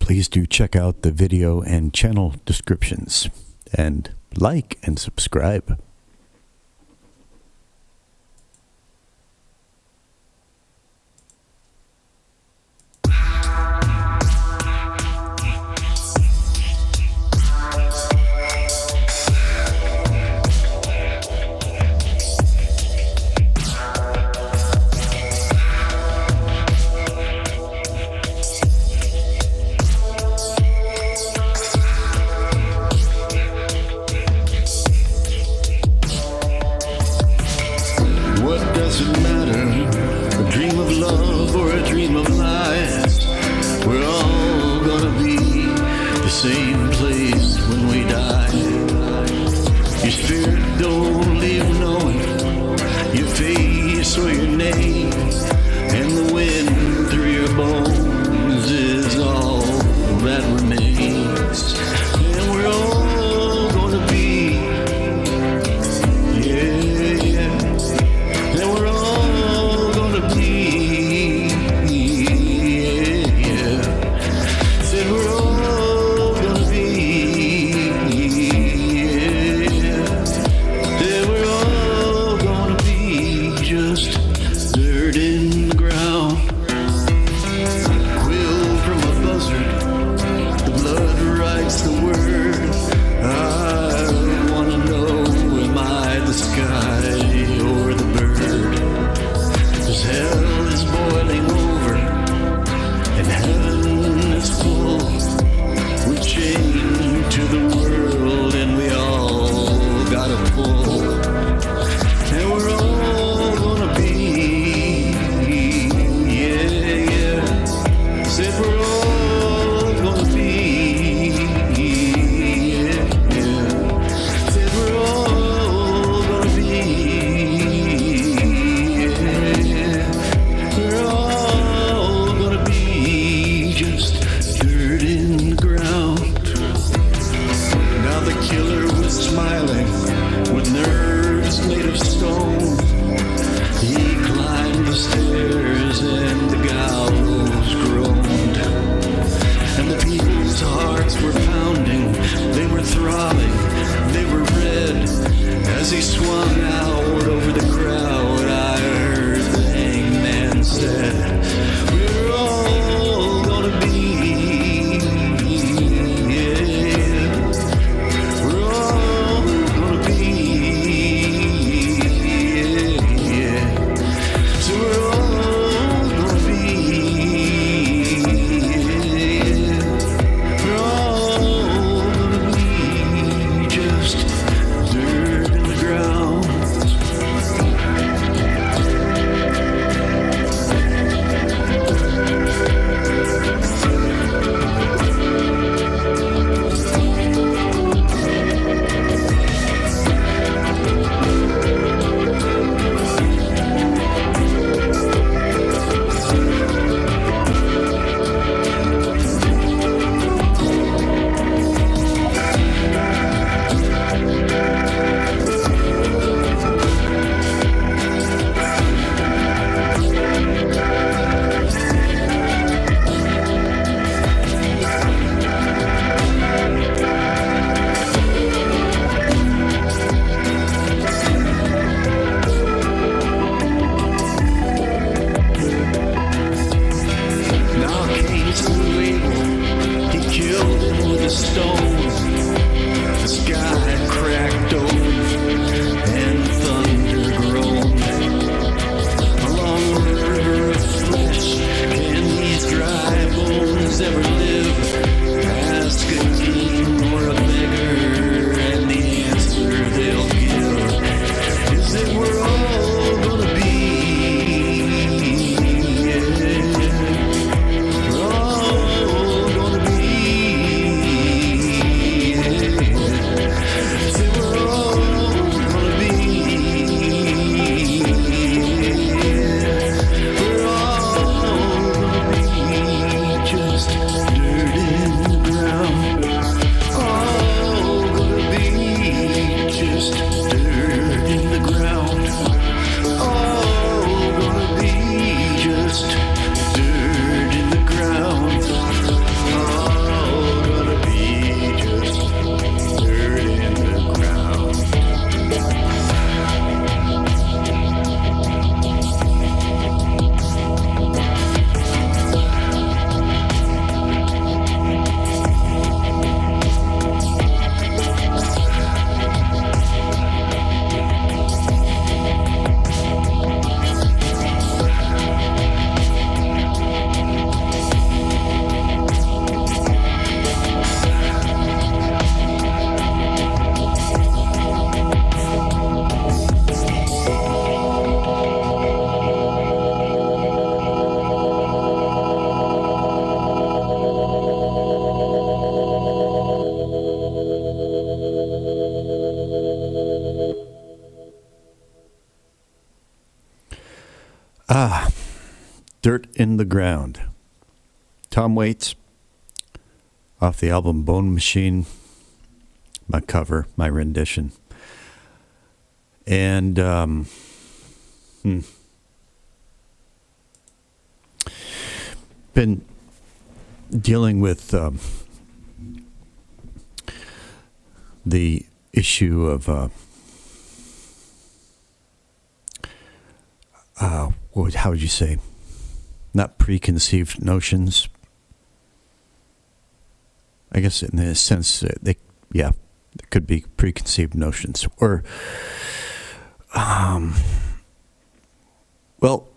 please do check out the video and channel descriptions, and like and subscribe. Same place when we die. Your spirit don't leave knowing your face or your name, and the wind through your bones is all that remains. And we're all gonna be, yeah. And we're all gonna be, yeah. Said we're all dirt in the ground, quill from a buzzard, the blood writes the word. I wanna know, am I the sky or the bird? 'Cause hell is boiling over and heaven is full. We're chained to the world and we all gotta pull. And we're all said we're all gonna be, yeah, yeah. Said we're all gonna be, yeah. We're all gonna be just dirt in the ground. Now the killer was smiling with nerves made of stone. He climbed the stairs and the gallows groaned. And the people's hearts were pounding, they were throbbing, they were red. As he swung out over the crowd, I heard the hangman said, we're all gonna be, yeah. We're all gonna be, yeah. So we're all gonna be, dirt in the ground. just Dirt in the Ground. Tom Waits, off the album Bone Machine, my cover, my rendition. And been dealing with the issue of how would you say, not preconceived notions. I guess in the sense that there could be preconceived notions, or well,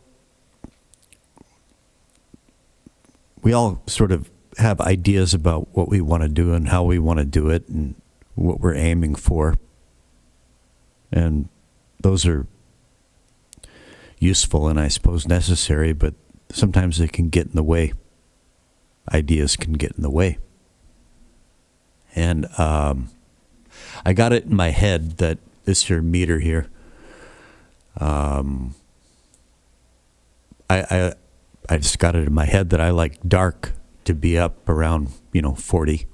we all sort of have ideas about what we want to do and how we want to do it and what we're aiming for. And those are useful and I suppose necessary, but sometimes they can get in the way. Ideas can get in the way. And I got it in my head that this here meter here, I just got it in my head that I like dark to be up around, 40%.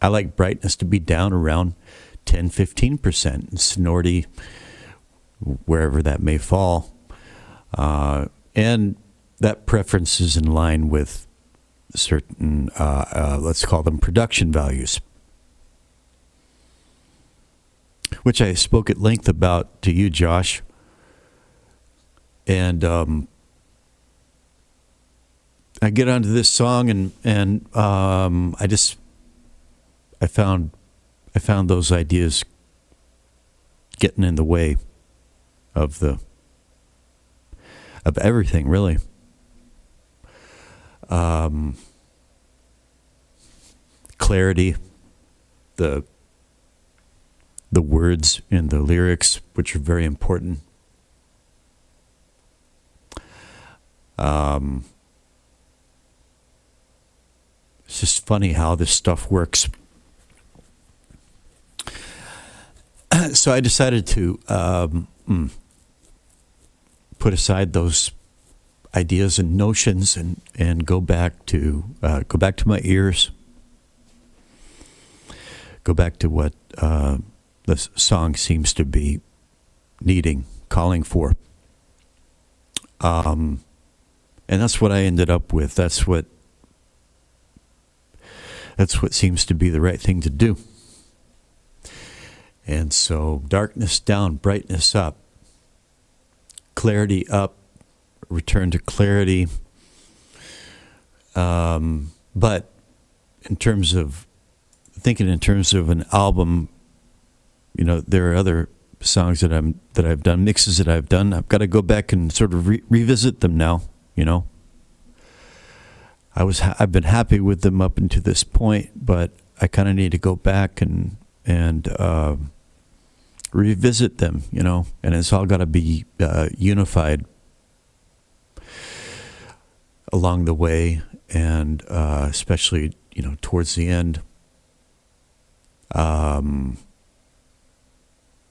I like brightness to be down around 10, 15%, and snorty, wherever that may fall. And that preference is in line with certain, let's call them production values, which I spoke at length about to you, Josh. And I get onto this song, and I found those ideas getting in the way of everything, really. Clarity, the words in the lyrics, which are very important. It's just funny how this stuff works. So I decided to put aside those ideas and notions and go back to my ears. Go back to what the song seems to be needing, calling for. And that's what I ended up with. That's what seems to be the right thing to do. And so darkness down, brightness up, clarity up, return to clarity. But in terms of thinking in terms of an album, there are other songs that I've done, mixes that I've done. I've got to go back and sort of revisit them now. I've been happy with them up until this point, but I kind of need to go back and revisit them, and it's all got to be unified along the way, and especially towards the end.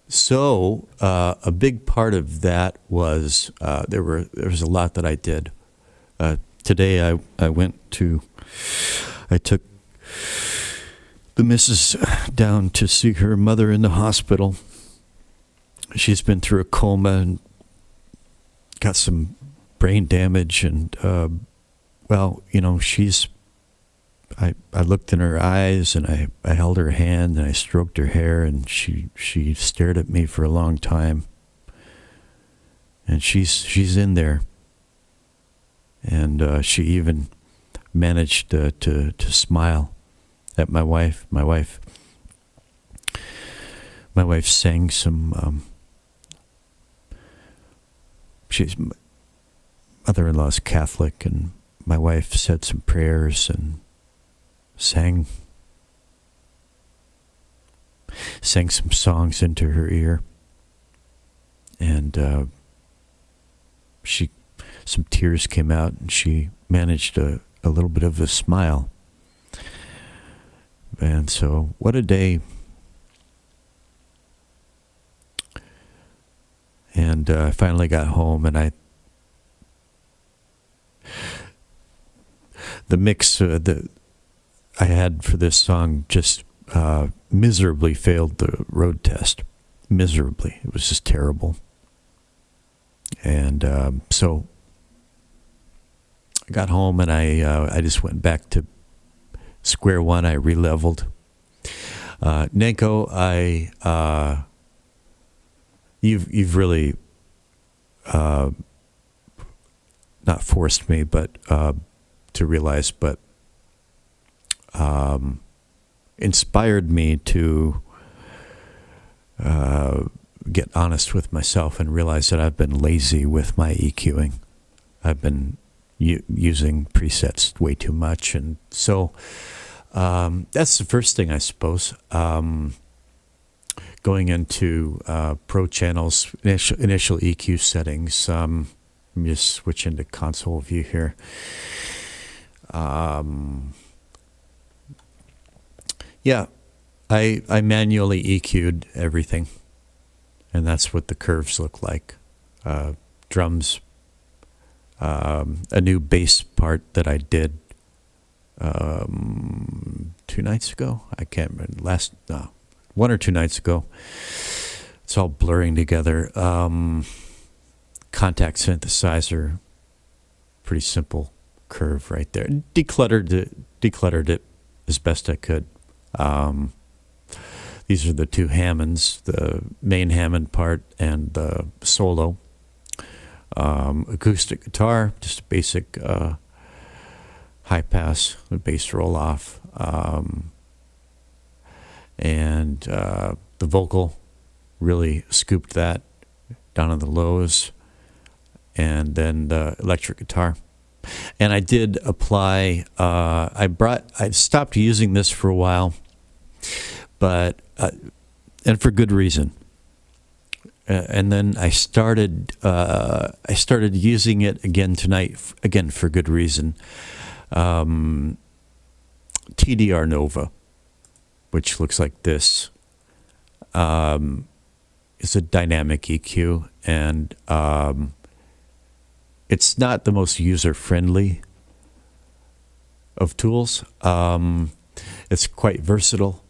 So a big part of that was there was a lot that I did. Today I took the missus down to see her mother in the hospital. She's been through a coma and got some brain damage, and I looked in her eyes, and I held her hand, and I stroked her hair, and she stared at me for a long time. And she's in there. And she even managed to smile at my wife. My wife sang some. She's mother-in-law's Catholic, and my wife said some prayers and sang some songs into her ear, and some tears came out, and she managed a little bit of a smile. And so, what a day. And I finally got home, and I the mix that I had for this song just miserably failed the road test. Miserably. It was just terrible. And so I got home and I just went back to square one. I re-leveled. Nenko, you've really not forced me, but to realize, but inspired me to get honest with myself and realize that I've been lazy with my EQing. I've been using presets way too much, and so that's the first thing, I suppose. Going into Pro Channels, initial EQ settings. Let me just switch into console view here. Yeah, I manually EQ'd everything, and that's what the curves look like. Drums, a new bass part that I did 2 nights ago. I can't remember, 1 or 2 nights ago. It's all blurring together. Contact synthesizer, pretty simple curve right there. Decluttered it as best I could. These are the two Hammonds, the main Hammond part and the solo. Acoustic guitar, just a basic high pass, a bass roll off. And the vocal, really scooped that down in the lows. And then the electric guitar. And I did apply, I stopped using this for a while, but, and for good reason. And then I started using it again tonight, again for good reason. TDR Nova, which looks like this, is a dynamic EQ, and it's not the most user-friendly of tools. It's quite versatile.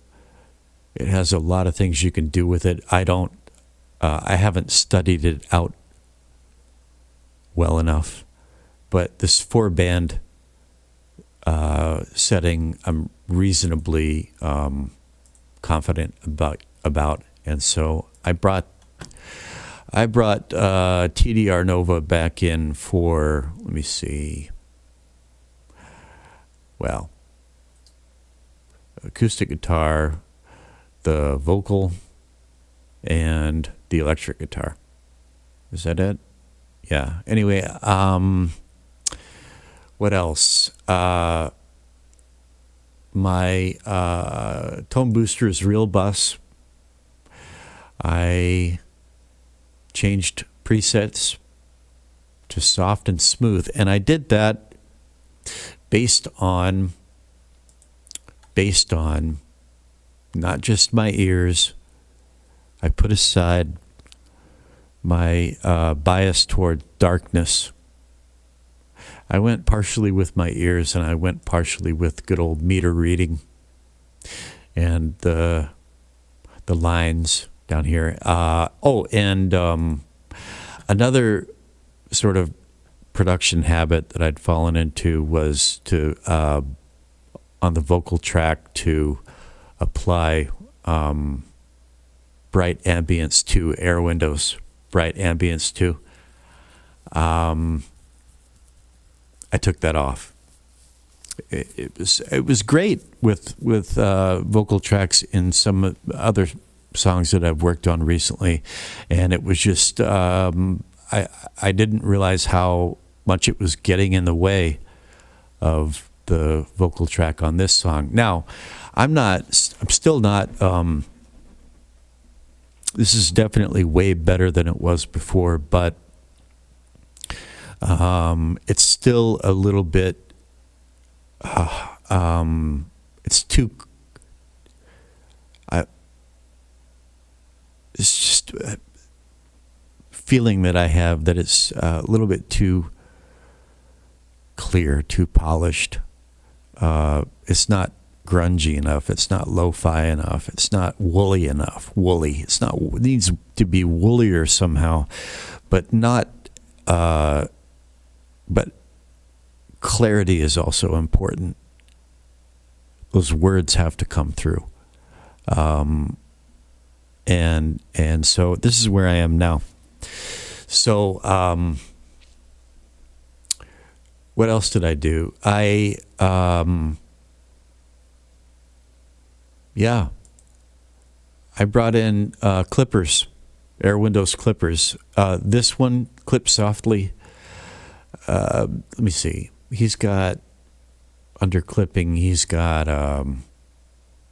It has a lot of things you can do with it. I haven't studied it out well enough, but this 4-band setting I'm reasonably confident about, and so I brought TDR Nova back in for, let me see, well, acoustic guitar, the vocal, and the electric guitar. Is that it? Yeah. Anyway, what else? My tone booster is real bus. I changed presets to soft and smooth, and I did that based on not just my ears. I put aside my bias toward darkness. I went partially with my ears, and I went partially with good old meter reading and the lines down here. Another sort of production habit that I'd fallen into was to, on the vocal track, to apply bright ambience to air windows, bright ambience to. I took that off. It was great with vocal tracks in some other songs that I've worked on recently, and it was just I didn't realize how much it was getting in the way of the vocal track on this song. Now, I'm still not. This is definitely way better than it was before, but it's still a little bit. It's too. It's just a feeling that I have that it's a little bit too clear, too polished. It's not grungy enough. It's not lo-fi enough. It's not woolly enough. Woolly. It needs to be woollier somehow, but not. But clarity is also important. Those words have to come through. And so this is where I am now. So, what else did I do? I brought in clippers, Air Windows clippers. This one clips softly. Let me see. He's got, under clipping, he's got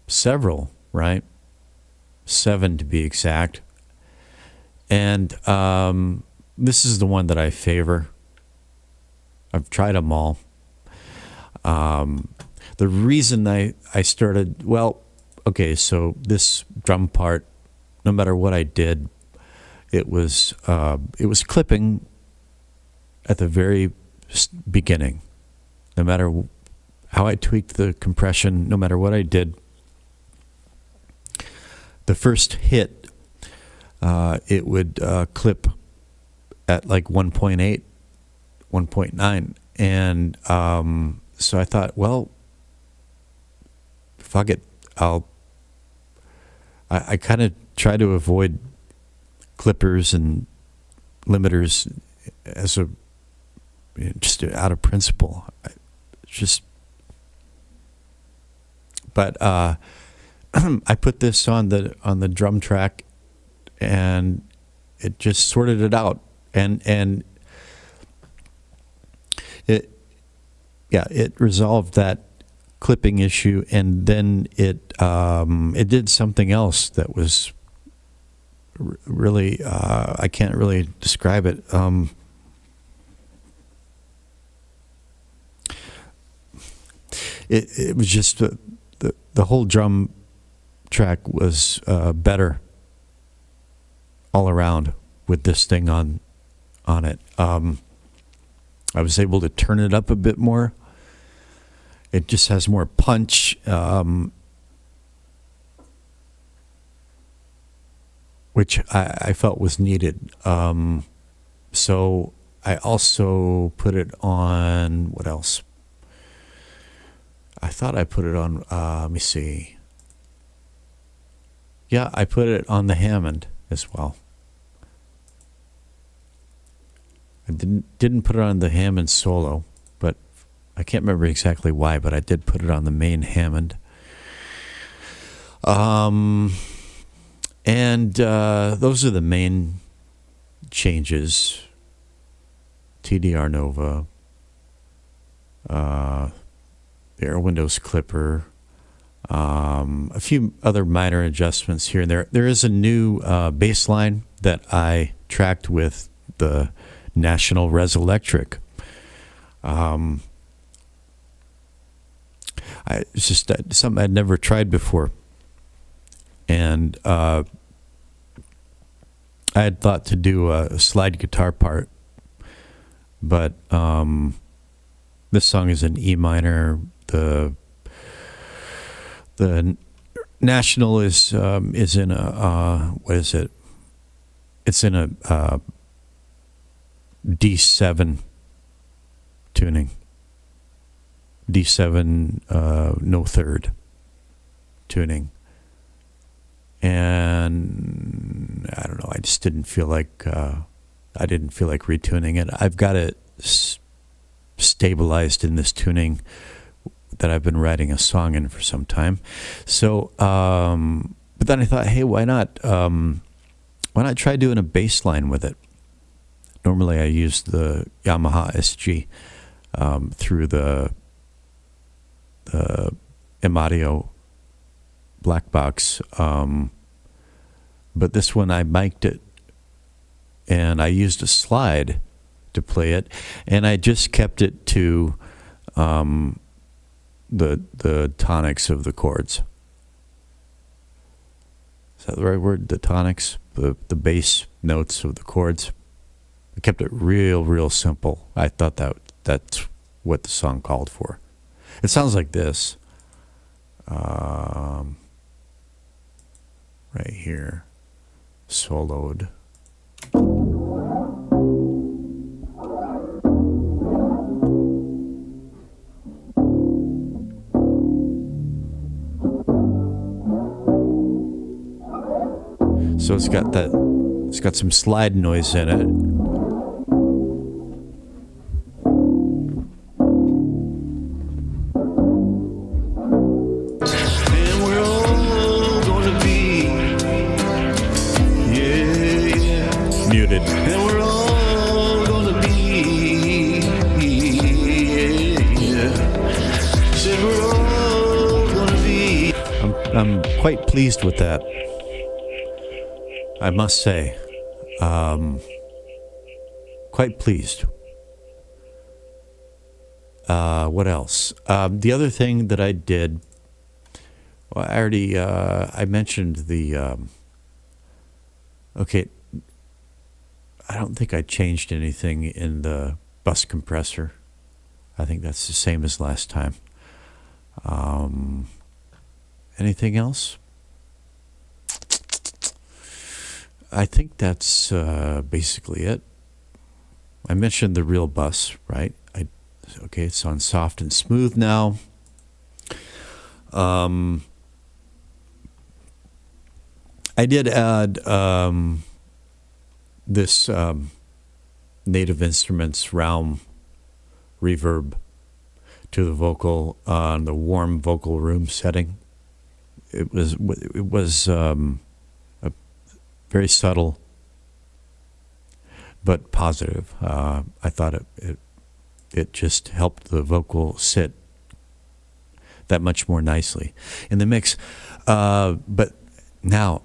several, right? 7 to be exact. And this is the one that I favor. I've tried them all. The reason I started, so this drum part, no matter what I did, it was clipping at the very beginning. No matter how I tweaked the compression, no matter what I did, the first hit, it would clip at like 1.8, 1.9. And so I thought, well, fuck it. I kind of try to avoid clippers and limiters as just out of principle. But I put this on the drum track, and it just sorted it out, and it resolved that clipping issue, and then it did something else that was really I can't really describe it. It was just the whole drum track was better all around with this thing on it. I was able to turn it up a bit more. It just has more punch, which I felt was needed. So I also put it on, what else? I thought I put it on, let me see. Yeah, I put it on the Hammond as well. I didn't put it on the Hammond solo, but I can't remember exactly why, but I did put it on the main Hammond. And those are the main changes. TDR Nova, the Air Windows clipper, a few other minor adjustments here and there. There is a new bass line that I tracked with the National Res Electric. It's just something I'd never tried before. And I had thought to do a slide guitar part, but this song is in E minor. The National is in a what is it? It's in a D7 tuning. D7 no third tuning. And I don't know, I just didn't feel like retuning it. I've got it stabilized in this tuning that I've been writing a song in for some time. So, but then I thought, hey, why not try doing a bass line with it? Normally I use the Yamaha SG through the M-Audio black box, but this one I mic'd it, and I used a slide to play it, and I just kept it to the tonics of the chords. Is that the right word? The tonics, the bass notes of the chords. I kept it real simple. I thought that's what the song called for. It sounds like this. Right here. Soloed. So it's got some slide noise in it. And we're all gonna be, yeah. Muted. And we're all gonna be, yeah. Said we're all gonna be. I'm quite pleased with that, I must say. Quite pleased. What else? The other thing that I did, well, I mentioned the, okay, I don't think I changed anything in the bus compressor. I think that's the same as last time. Anything else? I think that's basically it. I mentioned the real bus, right? Okay, it's on soft and smooth now. I did add this Native Instruments Realm reverb to the vocal on the warm vocal room setting. It was a very subtle but positive. I thought it just helped the vocal sit that much more nicely in the mix. But now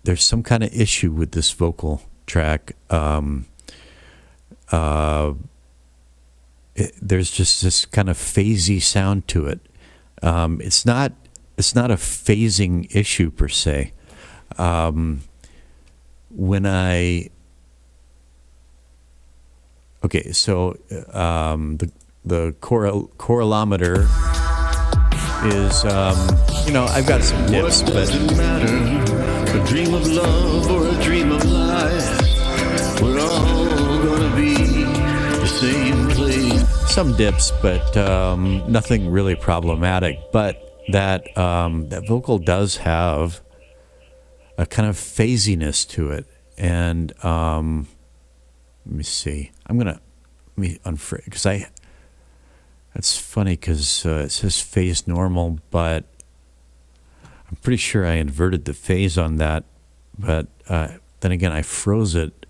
there's some kind of issue with this vocal track. There's just this kind of phasey sound to it. It's not a phasing issue per se. So the corralometer is, I've got some dips, What does but it matter? A dream of love or a dream of life? We're all gonna be the same place. some dips, but nothing really problematic. But that vocal does have a kind of phasiness to it, and let me see. Let me unfreeze, because that's funny because it says phase normal, but I'm pretty sure I inverted the phase on that. But then again, I froze it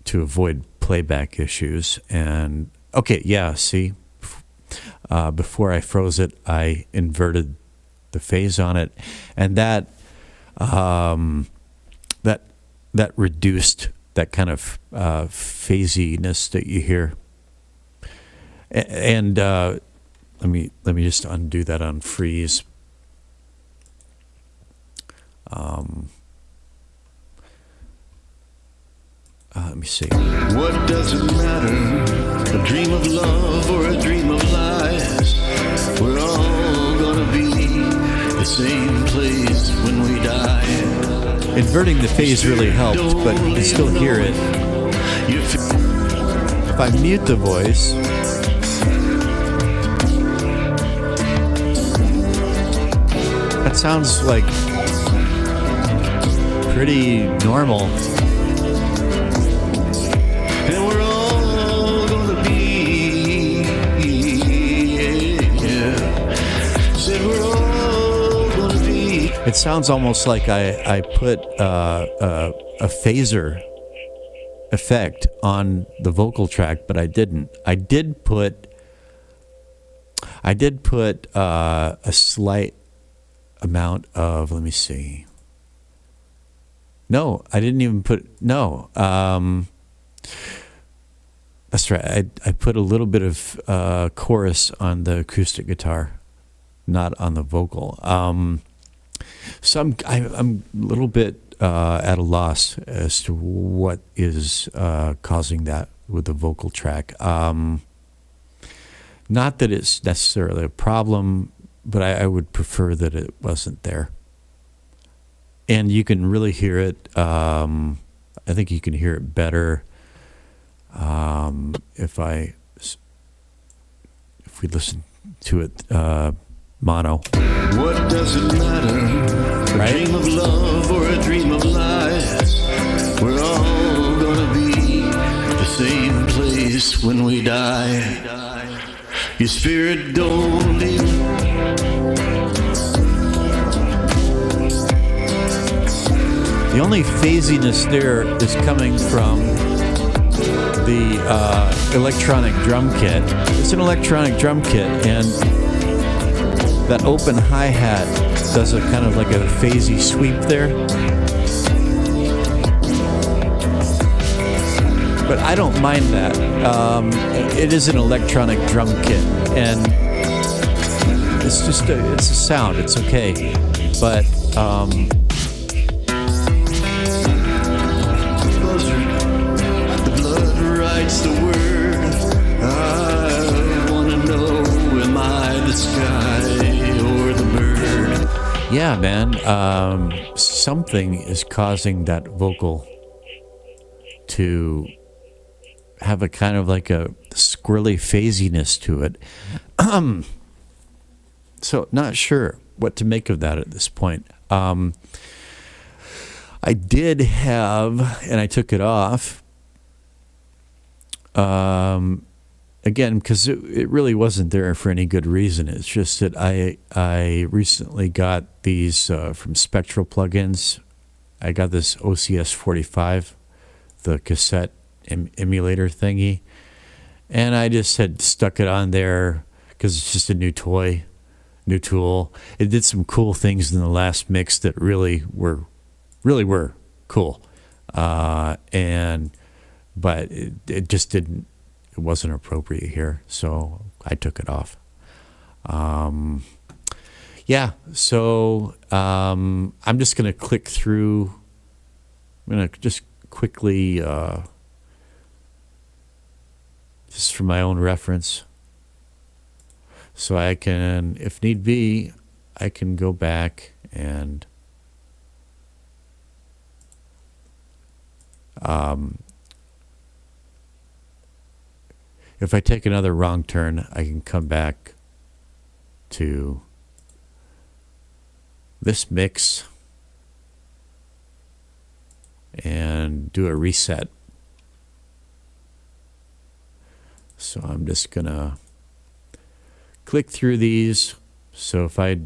to avoid playback issues. And okay, yeah, see, before I froze it, I inverted the phase on it, and that reduced that kind of phasiness that you hear. And let me just undo that on freeze. Let me see. What does it matter? A dream of love or a dream of lies? We're all gonna be the same place when we die. Inverting the phase really helped, but you can still hear it. If I mute the voice, that sounds like pretty normal. And we're all gonna be, yeah. Said we're all gonna be. It sounds almost like I put a phaser effect on the vocal track, but I didn't. I did put a slight amount of, let me see. No, I didn't even put, no. That's right. I put a little bit of chorus on the acoustic guitar, not on the vocal. So I'm a little bit at a loss as to what is causing that with the vocal track. Not that it's necessarily a problem, but I would prefer that it wasn't there. And you can really hear it. I think you can hear it better if we listen to it mono. What does it matter? Right? A dream of love or a dream of lies? We're all gonna be the same place when we die. Your spirit don't leave. The only phasiness there is coming from the electronic drum kit. It's an electronic drum kit, and that open hi-hat does a kind of like a phasey sweep there. But I don't mind that. It is an electronic drum kit, and it's just it's a sound. It's okay, but The blood writes the word. I wanna know, am I the sky or the bird? yeah, man, something is causing that vocal to have a kind of like a squirrely phasiness to it. So not sure what to make of that at this point. I did have, and I took it off, again, because it really wasn't there for any good reason. It's just that I recently got these from Spectral Plugins. I got this OCS 45, the cassette emulator thingy, and I just had stuck it on there because it's just a new toy, new tool. It did some cool things in the last mix that really were cool, but it just didn't. It wasn't appropriate here, so I took it off. Yeah, so I'm just gonna click through. I'm gonna just quickly, just for my own reference, so I can, if need be, I can go back and if I take another wrong turn, I can come back to this mix and do a reset. So I'm just gonna click through these. So if I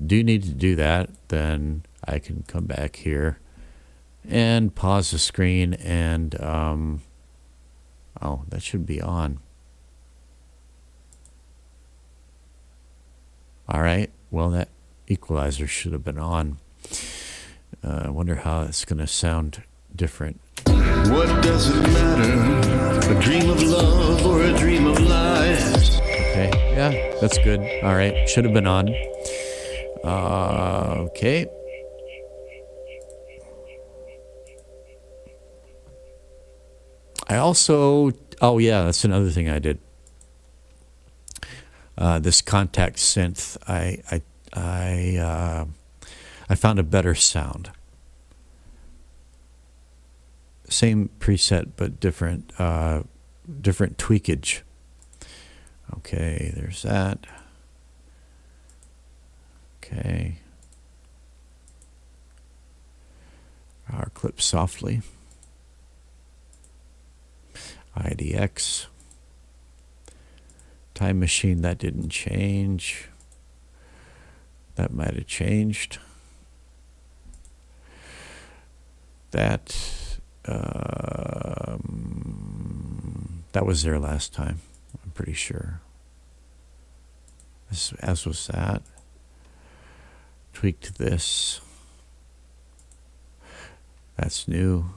do need to do that, then I can come back here and pause the screen, and oh, that should be on. All right, well, that equalizer should have been on. I wonder how it's going to sound different. What does it matter? A dream of love or a dream of lies? Okay, yeah, that's good. All right, should have been on. Okay. I also, oh yeah, that's another thing I did. This contact synth, I found a better sound. Same preset, but different tweakage. Okay, there's that. Okay. Our clip softly. IDX. Time machine, that didn't change. That might have changed. That that was there last time, I'm pretty sure. As was that. Tweaked this. That's new.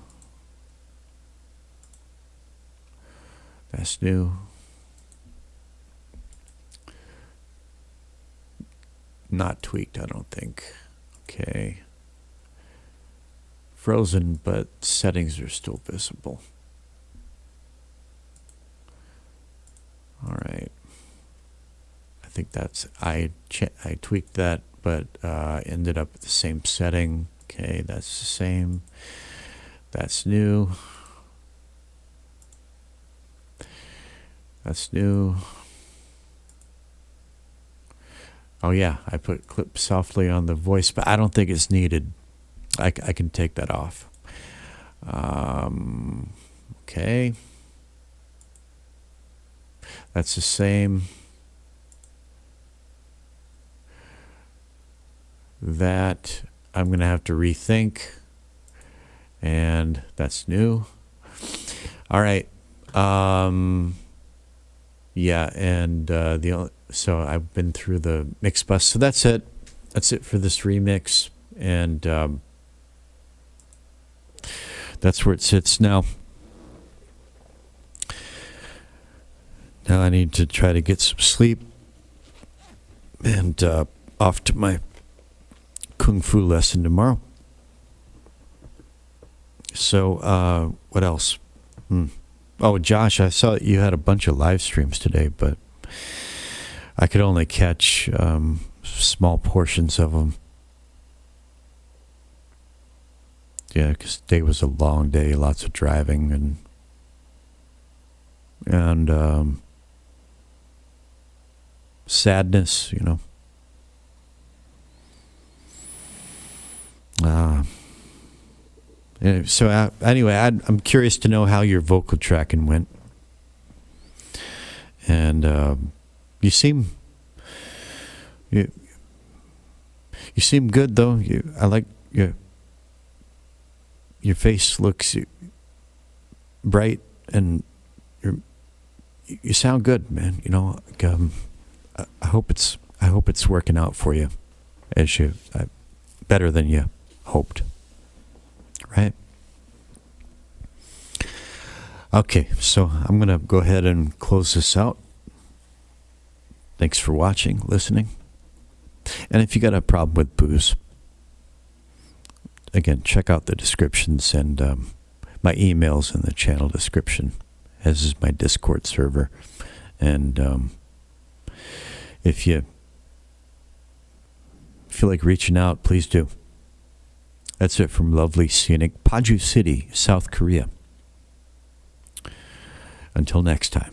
That's new. Not tweaked, I don't think. Okay. Frozen, but settings are still visible. All right. think that's, I tweaked that, but ended up at the same setting. Okay, that's the same. That's new. That's new. Oh yeah, I put clip softly on the voice, but I don't think it's needed. I can take that off. Okay. That's the same. That I'm going to have to rethink. And that's new. All right. Yeah, and so I've been through the mix bus. So that's it. That's it for this remix. And that's where it sits now. Now I need to try to get some sleep and off to my Kung Fu lesson tomorrow. So what else? Oh, Josh, I saw you had a bunch of live streams today, but I could only catch small portions of them. Yeah, because today was a long day, lots of driving and sadness, you know. So anyway, I'm curious to know how your vocal tracking went, and you seem good though. I like your face looks bright, and you sound good, man. You know, I hope it's working out for you, as you better than you hoped. Right? Okay, so I'm going to go ahead and close this out. Thanks for watching, listening. And if you got a problem with booze, again, check out the descriptions and my email's in the channel description, as is my Discord server. And if you feel like reaching out, please do. That's it from lovely, scenic Paju City, South Korea. Until next time.